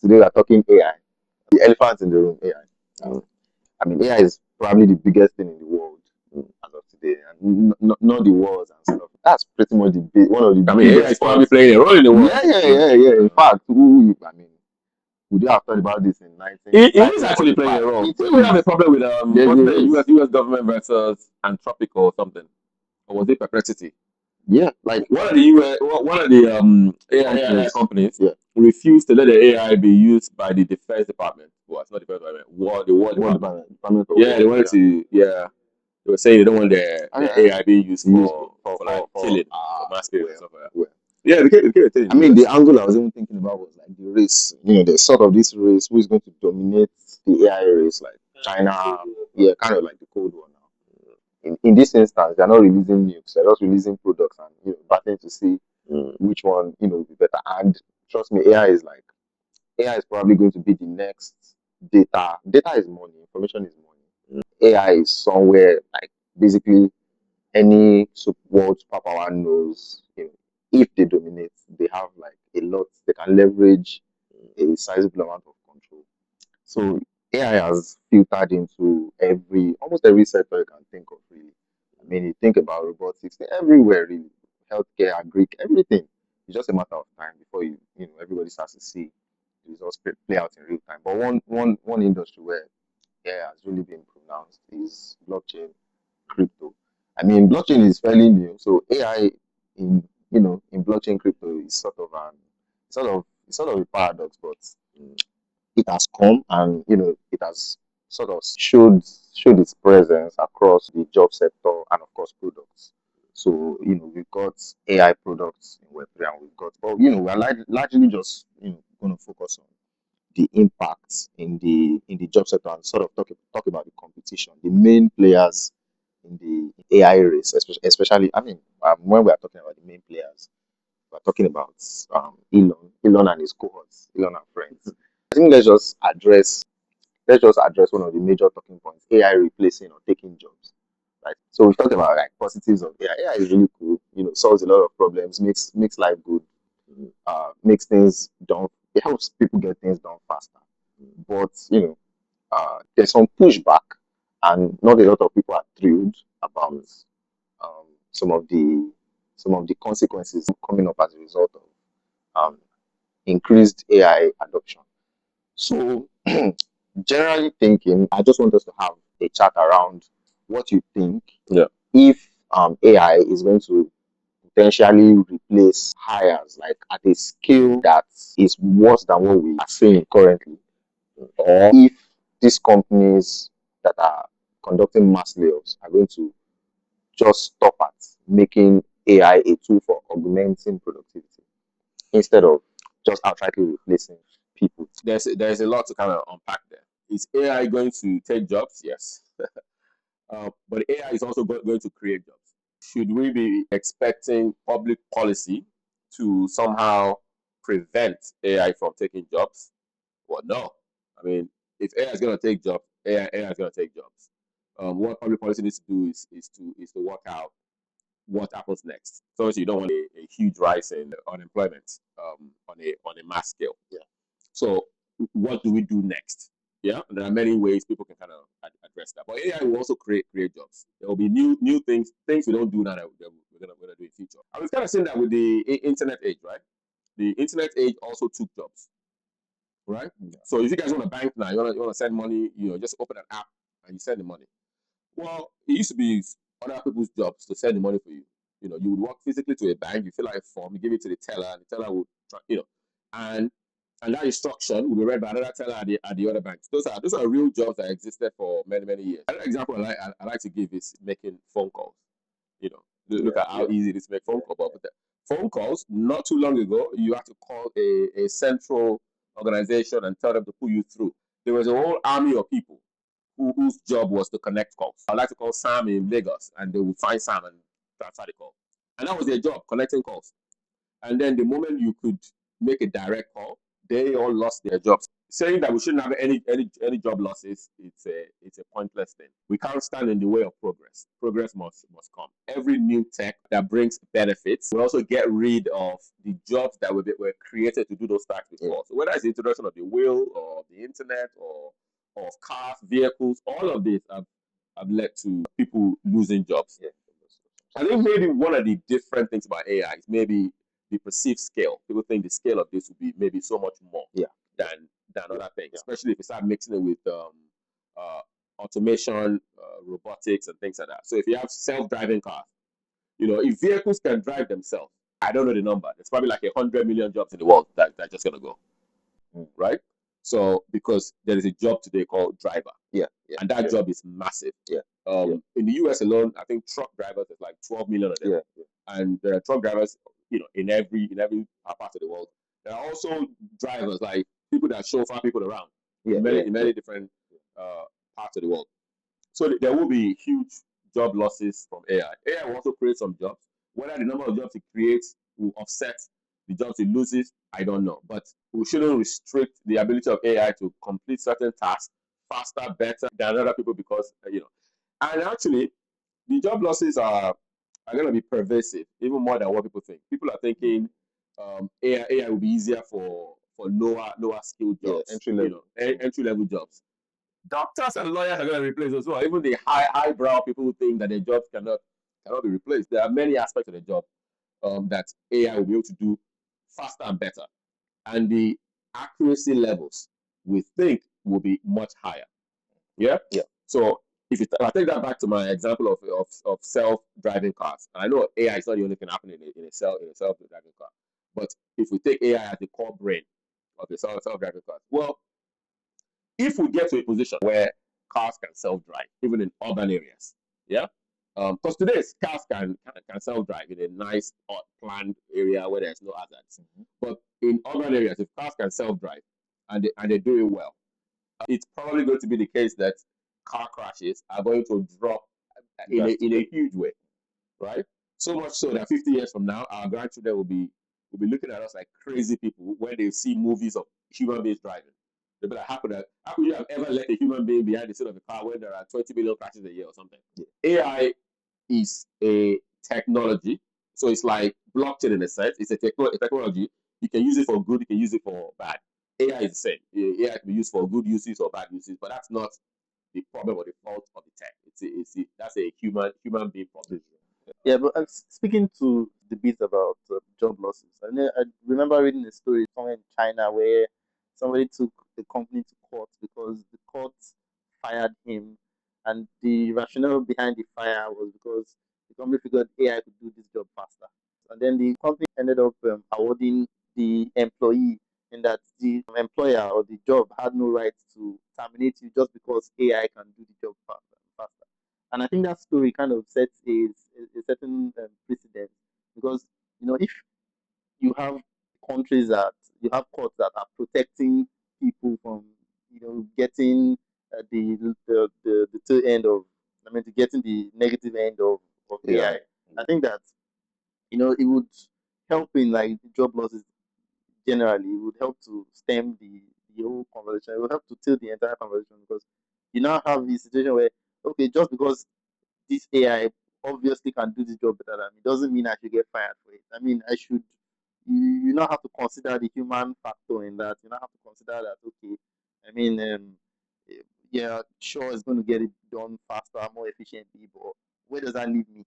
Today we are talking AI. The elephant in the room, AI. I mean, AI is probably the biggest thing in the world as of today, and not the wars and stuff. That's pretty much one of the I mean, AI biggest is probably parts. playing a role in the world. Yeah. In fact, I mean, would you have thought about this in 19? It is actually playing a role. We have a problem with what's the US government versus Anthropic or something, or was it Perplexity? Yeah, like one of the AI companies refused to let the AI be used by the Defense Department. Well, it's not Defense Department. The War Department. They wanted to. Yeah, they were saying they don't want the AI being used for like killing, for mass killing and stuff like that. Yeah, they became a thing. I mean, the angle I was even thinking about was like the race. There's sort of this race who is going to dominate the AI race, like China. Yeah, kind of like the Cold War now. In this instance, they're not releasing nukes; they're just releasing products and battling to see which one will be better. And trust me, AI is probably going to be the next data. Data is money. Information is money. AI is somewhere like basically any world superpower knows if they dominate, they have like a lot. They can leverage a sizable amount of control. So AI has filtered into almost every sector you can think of. Really, I mean, you think about robotics, they're everywhere. Really, healthcare, agri, everything. It's just a matter of time before everybody starts to see the results play out in real time. But one industry where AI has really been pronounced is blockchain, crypto. I mean, blockchain is fairly new, so AI in blockchain crypto is sort of a paradox, but it has come and it has sort of showed its presence across the job sector and of course products. So we've got AI products in Web3 and we're largely just going to focus on the impacts in the job sector and sort of talk about the competition, the main players in the AI race, especially. I mean, when we are talking about the main players, we're talking about Elon and his cohorts, Elon and friends. I think let's just address one of the major talking points: AI replacing or taking jobs. Right. So we've talked about like positives of AI. AI is really cool. Solves a lot of problems, makes life good, makes things done. It helps people get things done faster. But there's some pushback, and not a lot of people are thrilled about um, some of the consequences coming up as a result of increased AI adoption. So, generally thinking, I just want us to have a chat around what you think if AI is going to potentially replace hires like at a scale that is worse than what we are seeing currently, or if these companies that are conducting mass layoffs are going to just stop at making AI a tool for augmenting productivity instead of just outrightly replacing people. There's a lot to kind of unpack there. Is AI going to take jobs? Yes. But AI is also going to create jobs. Should we be expecting public policy to somehow prevent AI from taking jobs? Well, no. I mean, if AI is going to take jobs, AI is going to take jobs. What public policy needs to do is to work out what happens next. So obviously, you don't want a huge rise in unemployment on a mass scale. Yeah. So what do we do next? Yeah, and there are many ways people can kind of address that. But AI will also create jobs. There will be new things we don't do now that we're gonna do in the future. I was kind of saying that with the internet age, right? The internet age also took jobs, right? Yeah. So if you guys want to bank now, you want to send money, just open an app and you send the money. Well, it used to be other people's jobs to send the money for you. You would walk physically to a bank, you fill out a form, you give it to the teller, and the teller would, and that instruction will be read by another teller at the other bank. Those are real jobs that existed for many, many years. Another example I like to give is making phone calls. Look at how easy it is to make phone calls. But with phone calls, not too long ago, you had to call a central organization and tell them to put you through. There was a whole army of people whose job was to connect calls. I'd like to call Sam in Lagos, and they would find Sam and transfer the call. And that was their job, connecting calls. And then the moment you could make a direct call, they all lost their jobs. saying that we shouldn't have any job losses, it's a pointless thing. We can't stand in the way of progress. Progress must come. Every new tech that brings benefits will also get rid of the jobs that were created to do those tasks before. So whether it's the introduction of the wheel or the internet or of cars, vehicles, all of this have led to people losing jobs. Yeah. I think maybe one of the different things about AI is maybe the perceived scale. People think the scale of this will be maybe so much more than other things, especially if you start mixing it with automation, robotics, and things like that. So if you have self-driving cars, if vehicles can drive themselves, I don't know the number. There's probably like 100 million jobs in the world that are just gonna go, right? So because there is a job today called driver, and that job is massive. In the US alone, I think truck drivers is like 12 million of them, and there are truck drivers, in every part of the world. There are also drivers like people that chauffeur people around in many different parts of the world. So there will be huge job losses from AI. AI will also create some jobs. Whether the number of jobs it creates will offset the jobs it loses, I don't know. But we shouldn't restrict the ability of AI to complete certain tasks faster, better than other people because, And actually, the job losses are going to be pervasive, even more than what people think. People are thinking AI will be easier for lower skilled jobs, entry level jobs. Doctors and lawyers are going to replace as well. Even the highbrow people who think that their jobs cannot be replaced. There are many aspects of the job that AI will be able to do faster and better, and the accuracy levels we think will be much higher. Yeah. So if I take that back to my example of self-driving cars, and I know AI is not the only thing happening in a self-driving car, but if we take AI as the core brain of the self-driving car, well, if we get to a position where cars can self-drive, even in urban areas, because today cars can self-drive in a nice planned area where there's no hazards. But in urban areas, if cars can self-drive and they're doing well, it's probably going to be the case that car crashes are going to drop in a huge way, right? So much so that 50 years from now, our grandchildren will be looking at us like crazy people when they see movies of human beings driving. They'll be like, how could you have ever let a human being behind the seat of a car when there are 20 million crashes a year or something? AI is a technology. So it's like blockchain in a sense. It's a technology. You can use it for good, you can use it for bad. AI is the same. AI can be used for good uses or bad uses, but that's not the problem or the fault of the tech. That's a human being problem. Yeah, but speaking to the bit about job losses, I remember reading a story somewhere in China where somebody took the company to court because the court fired him, and the rationale behind the fire was because the company figured AI could do this job faster, and then the company ended up awarding the employee, in that the employer or the job had no right to terminate you just because AI can do the job faster. And I think that story kind of sets a certain precedent, because if you have countries that you have courts that are protecting people from getting the tail end of, getting the negative end of AI. I think that it would help in like job losses generally. It would help to stem the whole conversation. It would help to tilt the entire conversation, because you now have the situation where, okay, just because this AI obviously can do this job better than me doesn't mean I should get fired for it. I mean, I should. You now have to consider the human factor in that. You now have to consider that, okay, I mean, yeah, sure, it's going to get it done faster, more efficiently, but where does that leave me?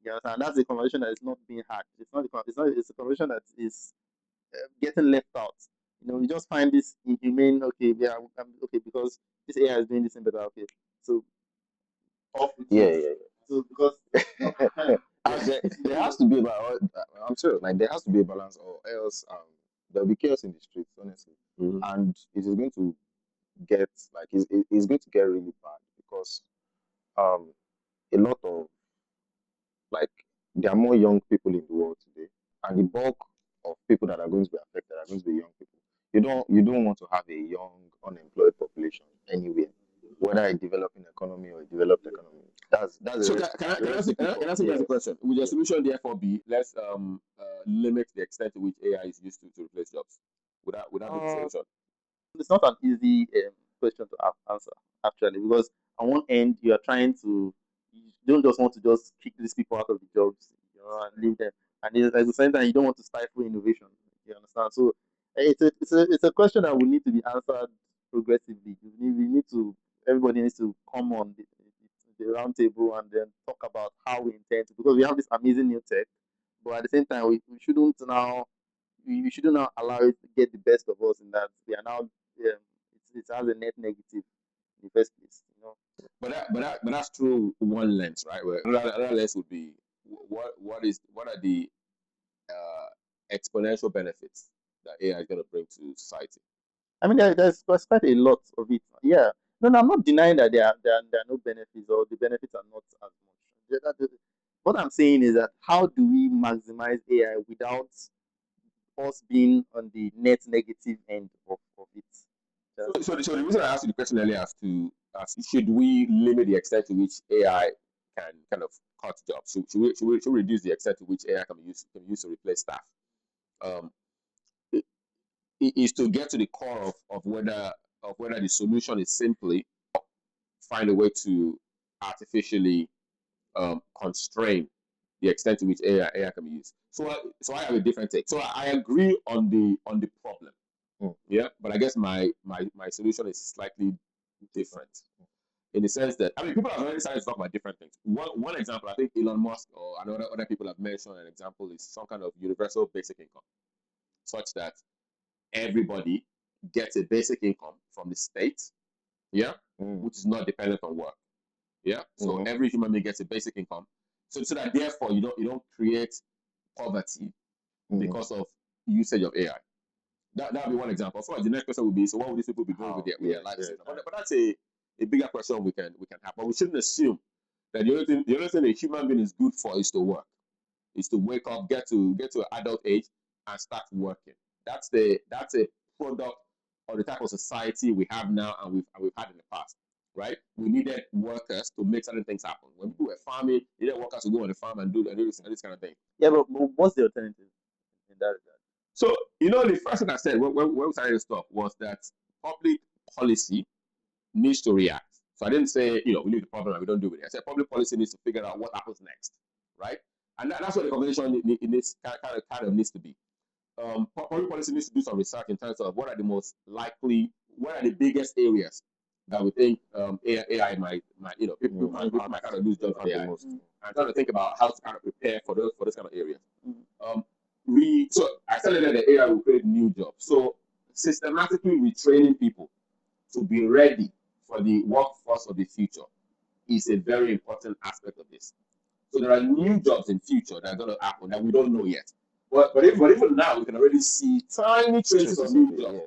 You understand? That's a conversation that is not being had. It's not. It's not. It's a conversation that is getting left out. You just find this inhumane. Okay, yeah, okay, because this AI is doing this thing better. Okay, so off with it. So because there has to be I'm sure, like there has to be a balance, or else there'll be chaos in the streets, honestly, and it is going to get like it's going to get really bad, because a lot of, like, there are more young people in the world today, and the bulk of people that are going to be affected are going to be young people. You don't want to have a young unemployed population anywhere, whether a developing economy or a developed economy. That's So a can I ask you guys a question? Would your solution therefore be let's limit the extent to which AI is used to replace jobs? Would that be the solution? It's not an easy question to answer, actually, because on one end you are trying to, you don't just want to just kick these people out of the jobs, and leave them, and at the same time you don't want to stifle innovation. You understand? So it's a question that will need to be answered progressively. We need to, everybody needs to come on the round table and then talk about how we intend to, because we have this amazing new tech, but at the same time we shouldn't now, we shouldn't now allow it to get the best of us in that we are now, it has a net negative in the first place. But that's through one lens, right? Where another lens would be what are the exponential benefits that AI is going to bring to society? I mean, there's quite a lot of it. Yeah. No, no, I'm not denying that there are no benefits, or the benefits are not as much. What I'm saying is that how do we maximize AI without us being on the net negative end of it? So the reason I asked you the question earlier as should we limit the extent to which AI can kind of cut jobs? Should we reduce the extent to which AI can be used to replace staff? Um, it, it is to get to the core of whether the solution is simply find a way to artificially constrain the extent to which AI can be used. So I have a different take. So I agree on the problem. Yeah, but I guess my solution is slightly different in the sense that, I mean, people have already started to talk about different things. One example, I think Elon Musk or other people have mentioned an example is some kind of universal basic income, such that everybody gets a basic income from the state, yeah, which is not dependent on work. Yeah, so every human being gets a basic income, so that therefore you don't create poverty because of usage of AI. That would be one example. So the next question would be, so what would these people be doing with their lives? But that's a bigger question we can have. But we shouldn't assume that the only thing a human being is good for is to work, is to wake up, get to adult age, and start working. That's a product of the type of society we have now, and we've had in the past. Right? We needed workers to make certain things happen. When people were farming, you needed workers to go on the farm and do this kind of thing. Yeah, but what's the alternative in that regard? So, the first thing I said when we started this stuff was that public policy needs to react. So I didn't say, we leave the problem and we don't do it. I said public policy needs to figure out what happens next, right? And that's what the conversation kind of needs to be. Public policy needs to do some research in terms of what are the most likely, what are the biggest areas that we think AI might people might kind of lose jobs for AI, and trying to think about how to kind of prepare for those kind of areas. So I said earlier that AI will create new jobs. So systematically retraining people to be ready for the workforce of the future is a very important aspect of this. So there are new jobs in future that are going to happen that we don't know yet. But even now, we can already see tiny traces of new jobs.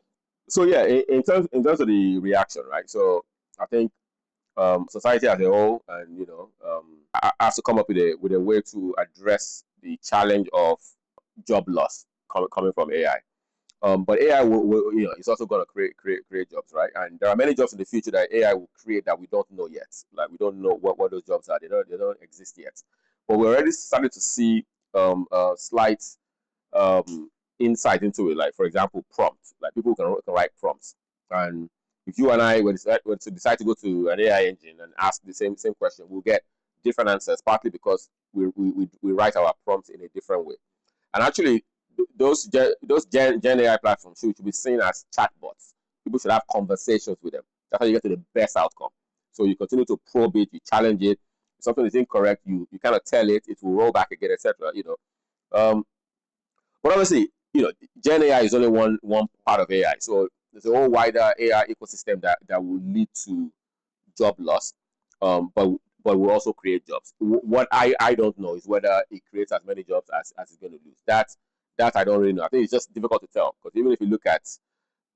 So yeah, in terms of the reaction, right? So I think society as a whole, and has to come up with a way to address the challenge of job loss coming from AI. But AI will it's also going to create jobs, right? And there are many jobs in the future that AI will create that we don't know yet. Like we don't know what those jobs are. They don't exist yet. But we're already starting to see slight insight into it. Like for example, prompts. Like people can write prompts, and if you and I were to decide to go to an AI engine and ask the same question, we'll get different answers. Partly because we write our prompts in a different way. And actually, those Gen AI platforms should be seen as chatbots. People should have conversations with them. That's how you get to the best outcome. So you continue to probe it, you challenge it. If something is incorrect, you kind of tell it, it will roll back again, etc. But obviously, Gen AI is only one part of AI. So there's a whole wider AI ecosystem that will lead to job loss, but will also create jobs. What I don't know is whether it creates as many jobs as it's going to lose. That I don't really know. I think it's just difficult to tell, because even if you look at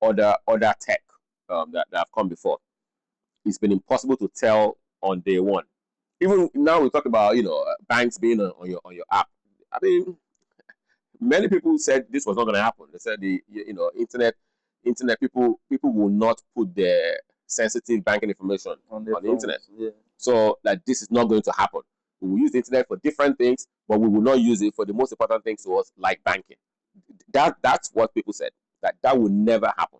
other tech that have come before, it's been impossible to tell on day one. Even now we talk about banks being on your app. I mean, many people said this was not going to happen. They said the internet people will not put their sensitive banking information on the internet. Yeah. So like this is not going to happen. We will use the internet for different things, but we will not use it for the most important things to us, like banking. That's what people said. That will never happen.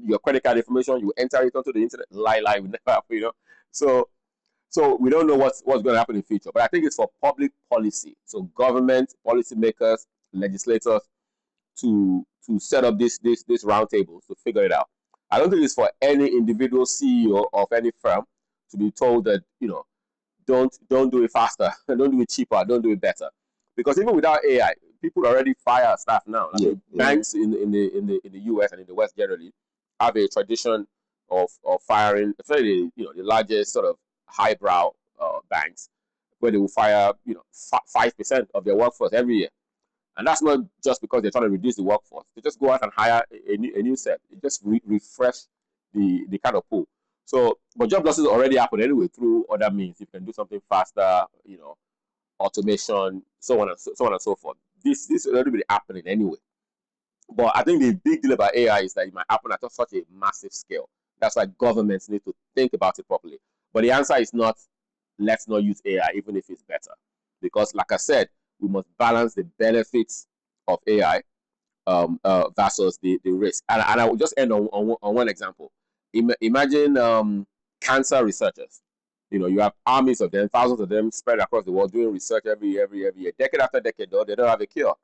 your credit card information, you enter it onto the internet, lie, will never happen. So we don't know what's going to happen in the future. But I think it's for public policy. So government, policymakers, legislators to set up this roundtables to figure it out. I don't think it's for any individual CEO of any firm to be told that don't do it faster, don't do it cheaper, don't do it better. Because even without AI, people already fire staff now. Banks in the US and in the West generally have a tradition of firing, especially the largest sort of highbrow banks, where they will fire 5% of their workforce every year. And that's not just because they're trying to reduce the workforce. They just go out and hire a new set. It just refresh the kind of pool. So, but job losses already happen anyway through other means. You can do something faster, automation, so on and so forth. This is already happening anyway. But I think the big deal about AI is that it might happen at such a massive scale. That's why governments need to think about it properly. But the answer is not, let's not use AI, even if it's better. Because, like I said, we must balance the benefits of AI versus the risk. And I will just end on one example. Imagine cancer researchers. You have armies of them, thousands of them spread across the world doing research every year. Decade after decade, though, they don't have a cure.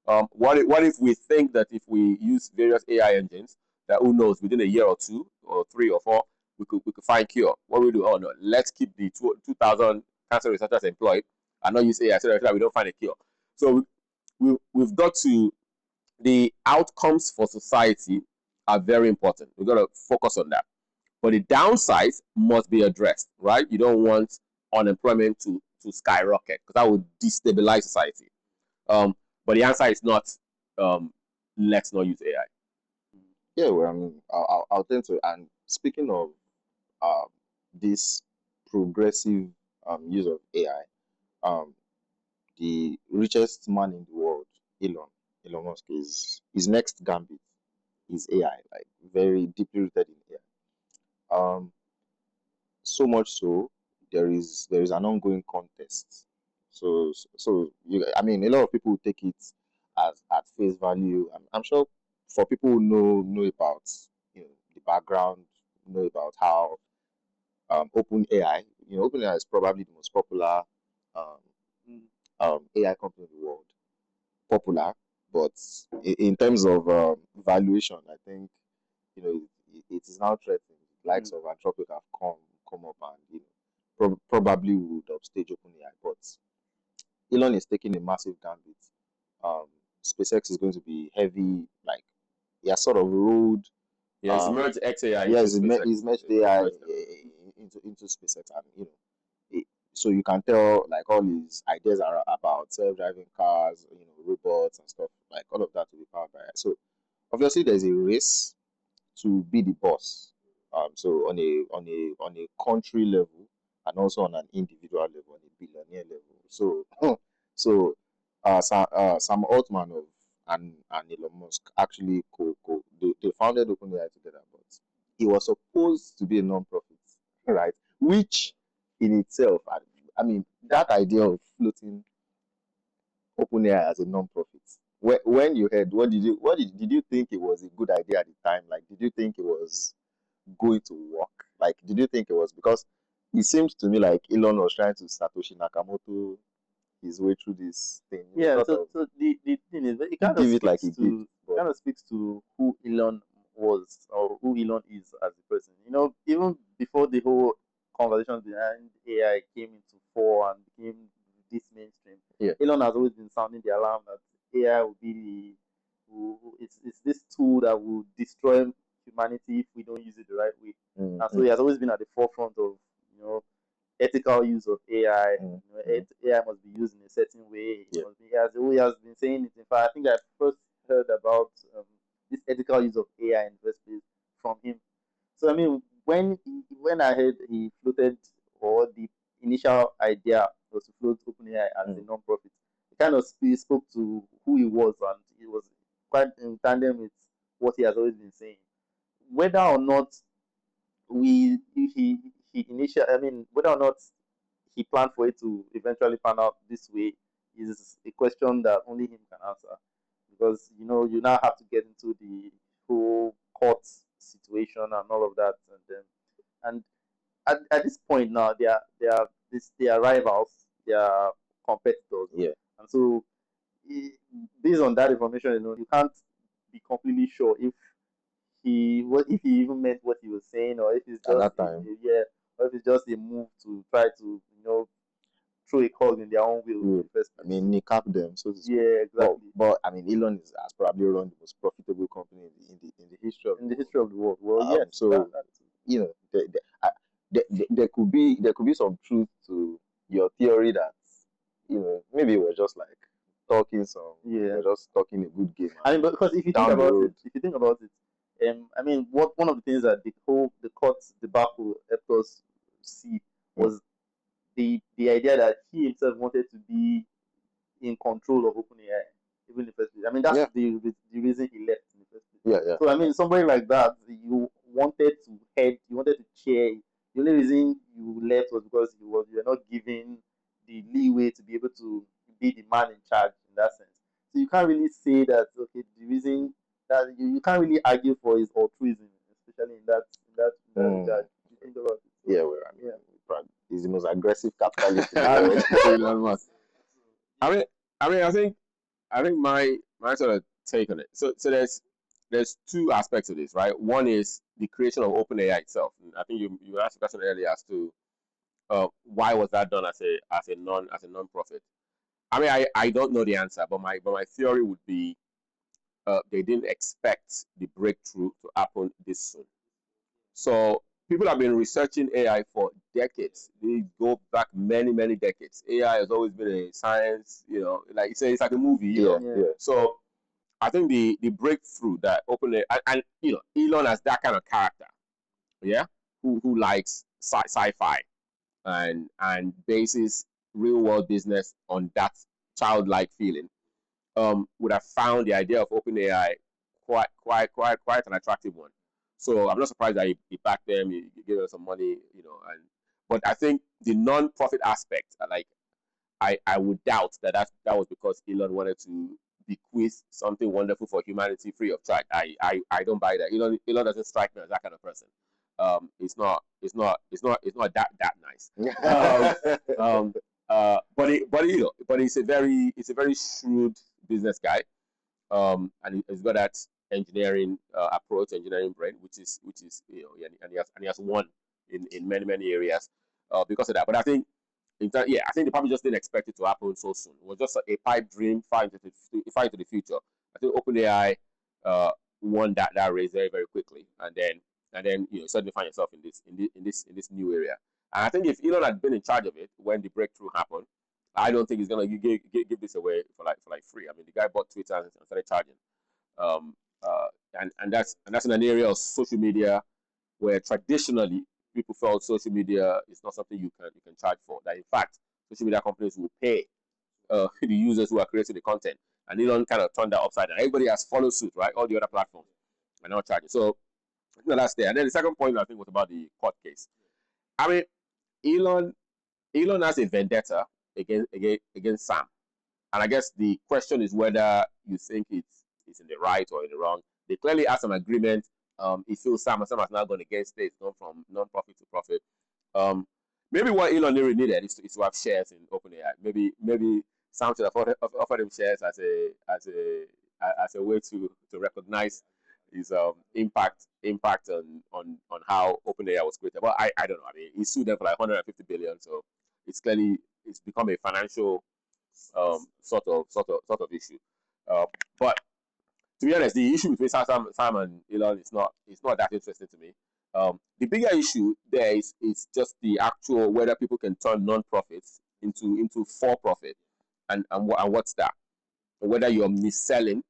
What if we think that if we use various AI engines, that who knows, within a year or two or 3 or 4, we could find cure? What do we do? Oh no, let's keep the 2,000 cancer researchers employed and not use AI so that we don't find a cure. So we've got to, the outcomes for society are very important. We've got to focus on that. But the downsides must be addressed, right? You don't want unemployment to skyrocket because that would destabilize society. But the answer is not let's not use AI. Yeah, well, I mean, I'll tend to. And speaking of this progressive use of AI, the richest man in the world, Elon Musk, is his next gambit is AI, like very deeply rooted in AI. So much so there is an ongoing contest. I mean, a lot of people take it as at face value. I'm sure for people who know about the background, know about how OpenAI, OpenAI is probably the most popular um, AI company in the world. Popular, but in terms of valuation, I think it is now threatened. The likes of Anthropic have come up and probably would upstage OpenAI, but Elon is taking a massive gambit. Um, SpaceX is going to be heavy, like he has sort of rolled. Yeah, it's merged XAI. Yes, he's merged AI into SpaceX, and so you can tell like all his ideas are about self-driving cars, robots and stuff. Like all of that will be powered by AI. So obviously there's a race to be the boss. So on a country level and also on an individual level, on a billionaire level. So Sam Altman and Elon Musk actually they founded OpenAI together, but it was supposed to be a non-profit, right? Which in itself, I mean, that idea of floating OpenAI as a non-profit. When you heard, did you think it was a good idea at the time? Like, did you think it was going to work? Like, did you think it was, because it seems to me like Elon was trying to Satoshi Nakamoto his way through this thing. Yeah, so the thing is, it kind of Give it like speaks he did, to but kind of speaks to who Elon was or who Elon is as a person. Even before the whole conversation behind AI came into fore and became this mainstream, Yeah. Elon has always been sounding the alarm that AI will be it's this tool that will destroy humanity if we don't use it the right way. And so he has always been at the forefront of ethical use of AI. AI must be used in a certain way. Yeah. He has been saying it. In fact, I think I first heard about this ethical use of AI in the first place from him. So I mean, when I heard he floated, or the initial idea was to float OpenAI as a non-profit, it kind of spoke to who he was, and it was quite in tandem with what he has always been saying. Whether or not we he initial I mean whether or not he planned for it to eventually pan out this way is a question that only him can answer, because you now have to get into the whole court situation and all of that, and at this point now they are rivals, they are competitors, Yeah. and so based on that information, you can't be completely sure if he even meant what he was saying, or if it's At just that time. yeah, or if it's just a move to try to throw a cog in their own wheel in the first I place. mean, kneecap them, so to speak. Yeah, exactly. But I mean, Elon has probably run the most profitable company in the history of In the the world. history of the world. Well, yes. So there could be some truth to your theory that maybe we're just like talking we're just talking a good game. I mean, because if you think down the about road. I mean, one of the things that the court debacle helped us see was the idea that he himself wanted to be in control of OpenAI, even in the first place. I mean, that's the reason he left in the first place. Yeah. So I mean, somebody like that, you wanted to chair. The only reason you left was because you were not given the leeway to be able to be the man in charge in that sense. So you can't really say that okay, the reason that you can't really argue for his altruism, especially in that regard. You think about it. Yeah, I mean, he's the most aggressive capitalist in the world. Elon Musk. I think my sort of take on it. So there's two aspects of this, right? One is the creation of OpenAI itself. And I think you asked a question earlier as to why was that done as a non-profit. I mean, I don't know the answer, but my theory would be they didn't expect the breakthrough to happen this soon. So people have been researching AI for decades. They go back many decades. AI has always been a science, like you say, it's like a movie, Yeah. So I think the breakthrough that OpenAI and Elon has that kind of character, yeah, who likes sci-fi and bases real world business on that childlike feeling, would have found the idea of OpenAI quite an attractive one. So I'm not surprised that he backed them, he gave them some money, but I think the non-profit aspect, like I would doubt that was because Elon wanted to bequeath something wonderful for humanity free of charge. I don't buy that. Elon doesn't strike me as that kind of person. It's not that nice. But he's a very shrewd business guy. And he's got that engineering approach, engineering brain, which is and he has won in many areas because of that. But I think I think they probably just didn't expect it to happen so soon. It was just a pipe dream far into the future. I think OpenAI won that race very quickly, and then suddenly find yourself in this new area. And I think if Elon had been in charge of it when the breakthrough happened, I don't think he's gonna give this away for like free. I mean, the guy bought Twitter and started charging, and that's in an area of social media where traditionally people felt social media is not something you can charge for. That in fact, social media companies will pay the users who are creating the content, and Elon kind of turned that upside down. Everybody has followed suit, right? All the other platforms are now charging. So I think that's there. And then the second point I think was about the court case. I mean, Elon has a vendetta against Sam. And I guess the question is whether you think it's in the right or in the wrong. They clearly have some agreement. He feels Sam has now gone against it. It's gone from non-profit to profit. Maybe what Elon really needed is to have shares in OpenAI. Maybe Sam should have offered him shares as a way to recognize his impact on how OpenAI was created. But I don't know. I mean, he sued them for like 150 billion, so it's become a financial sort of issue. But to be honest, the issue between Sam and Elon is not that interesting to me. The bigger issue there is just the actual whether people can turn non-profits into for-profit, and what's that? Whether you're mis-selling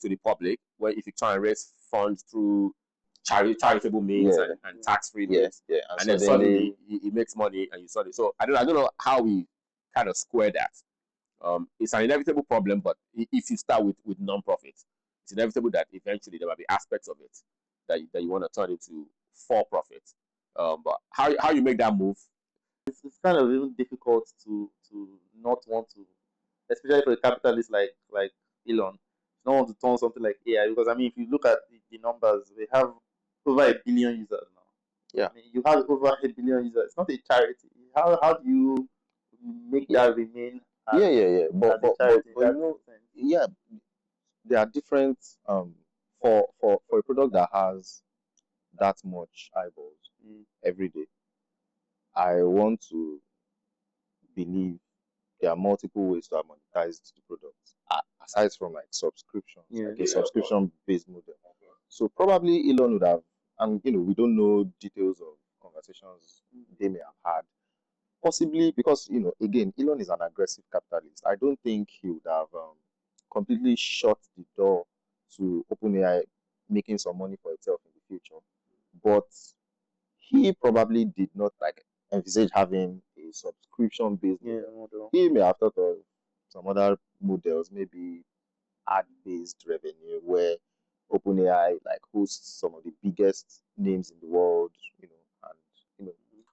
to the public, where if you try and raise funds through charitable means and tax-free means, and then suddenly it makes money and you sell it. So I don't know how we kind of square that. It's an inevitable problem, but if you start with non-profit, it's inevitable that eventually there will be aspects of it that you want to turn into for-profit. But how you make that move? It's kind of even difficult to not want to, especially for a capitalist like Elon, not want to turn something like AI, because I mean, if you look at the numbers, we have over a billion users now. Yeah. I mean, you have over a billion users. It's not a charity. How do you make that remain Yeah. But as a charity in you that know, sense? yeah, there are different for a product that has that much eyeballs every day. I want to believe there are multiple ways to monetize the product aside from like subscriptions, like a subscription-based model. So probably Elon would have, and we don't know details of conversations they may have had. Possibly because again, Elon is an aggressive capitalist. I don't think he would have completely shut the door to OpenAI making some money for itself in the future. But he probably did not like envisage having a subscription-based model. Model. He may have thought of some other models, maybe ad-based revenue, where OpenAI like hosts some of the biggest names in the world, and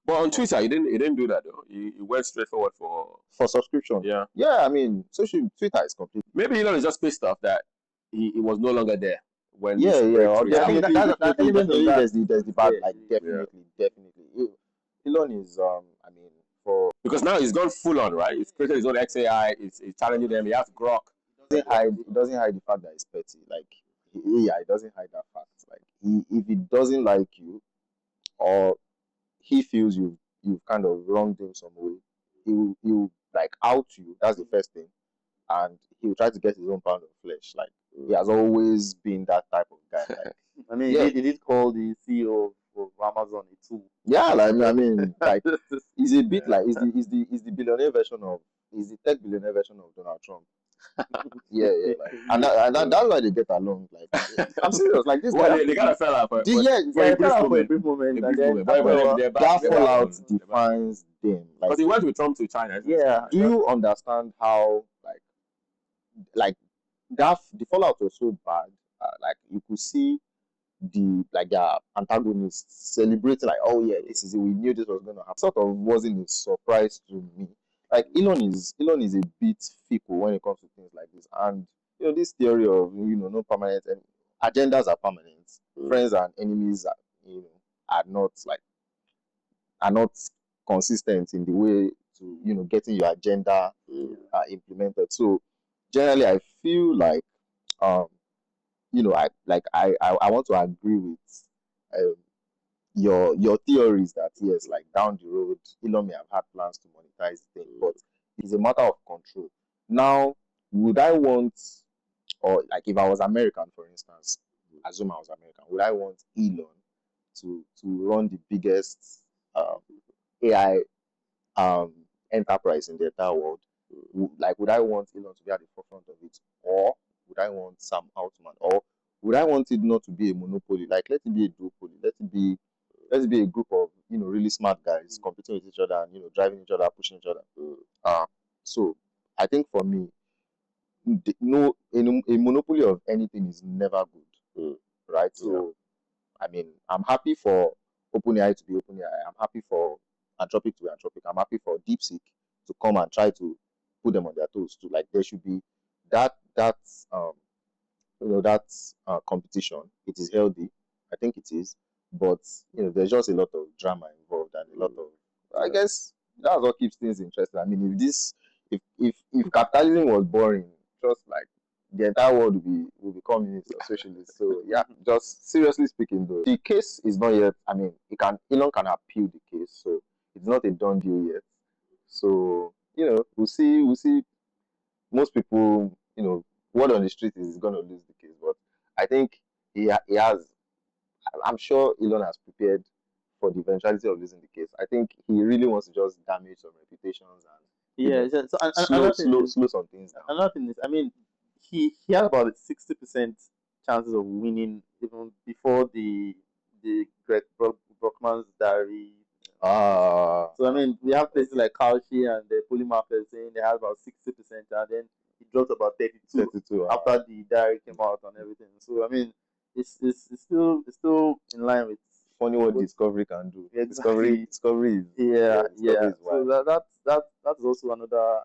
But on Twitter, he didn't do that though. He went straight forward for subscription. Yeah. Yeah, I mean, Twitter is complete. Maybe Elon is just pissed off that he was no longer there when Yeah, this yeah. breakthrough I think happened. that element of there's the bad, Yeah, like yeah. definitely. Elon is I mean, for Because now he's gone full on, right? He's created his own XAI. He's challenging them. He has Grok. he doesn't hide the fact that he's petty. Like he doesn't hide that fact. Like if he doesn't like you, or he feels you've kind of wronged him some way, he will like out you. That's the first thing, and he will try to get his own pound of flesh. Like he has always been that type of guy. Like I mean, Yeah. he did call the CEO of Amazon a tool. yeah, like I mean, like he's a bit like he's the billionaire version of he's the tech billionaire version of Donald Trump. Yeah, like, and that's why they get along. Like I'm serious. Like this Well, guy, they kind of fell out for, the- yeah, for a yeah, brief for a moment. brief moment, A and brief then moment. But they're back. that They're back fallout on. They're back on. defines them. Like, Because he went with Trump to China. isn't it? Yeah. do you understand how like that the fallout was so bad? Like you could see their antagonists celebrating like, oh yeah, this is it. We knew this was going to happen. Sort of wasn't a surprise to me. Like Elon is a bit fickle when it comes to things like this, and this theory of no permanent and agendas are permanent, friends and enemies are not are not consistent in the way to getting your agenda implemented. So generally, I feel like I want to agree with um, your theories that yes, like down the road, Elon may have had plans to monetize the thing, but it's a matter of control. Now, would I want, or like if I was American, for instance, assume I was American, would I want Elon to run the biggest AI enterprise in the entire world? Would I want Elon to be at the forefront of it, or would I want Sam Altman, or would I want it not to be a monopoly? Like, let it be a duopoly. Let it be a group of really smart guys competing with each other and driving each other, pushing each other. So I think for me, no, a monopoly of anything is never good, right? So I mean, I'm happy for OpenAI to be OpenAI. I'm happy for Anthropic to be Anthropic. I'm happy for DeepSeek to come and try to put them on their toes too. Like there should be that competition. It is healthy. I think it is. But there's just a lot of drama involved and a lot of I guess that's what keeps things interesting. I mean, if capitalism was boring, just like the entire world will be communist or socialist. So yeah, just seriously speaking though, the case is not yet. I mean, Elon can appeal the case, so it's not a done deal yet. So we'll see. Most people, word on the street is he's going to lose the case, but I think he has. I'm sure Elon has prepared for the eventuality of losing the case. I think he really wants to just damage some reputations and slow some things down. Another thing is, I mean, he had about a 60% chances of winning even before the Greg Brockman's diary. So I mean, we have places like Cauchy and the Polymarket saying they have about 60%, and then he dropped about 32 after the diary came out and everything. So I mean, it's still in line with funny what discovery can do. Exactly. Discovery is yeah. is So wild. that's also another.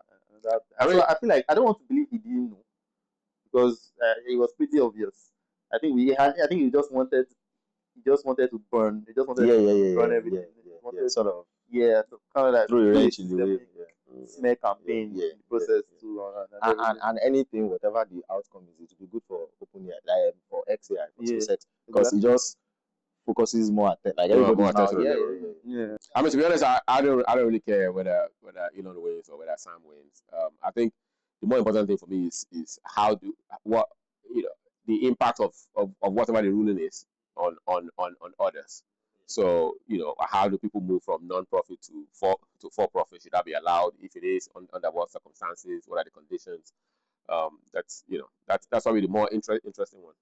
I feel like I don't want to believe he didn't know because it was pretty obvious. I think he just wanted he just wanted to burn. He just wanted Yeah, to yeah, yeah, burn yeah, everything. He yeah, yeah. wanted, Sort of so kind of like throw a do a wrench in the wheel. systemic Yeah, smear yeah, campaign yeah, in the yeah, process yeah. too, and And, everything. and anything, whatever the outcome is, it will be good for OpenAI, like for XAI, for Yeah, SpaceX, because it exactly. just focuses more at like More everybody's now. attention on Yeah, their yeah, own. yeah, Yeah, I mean, to be honest, I don't really care whether Elon wins or whether Sam wins. I think the more important thing for me is how do what you know the impact of whatever the ruling is on others. So how do people move from non-profit to for-profit? Should that be allowed? If it is, under what circumstances? What are the conditions? That's probably the more interesting one.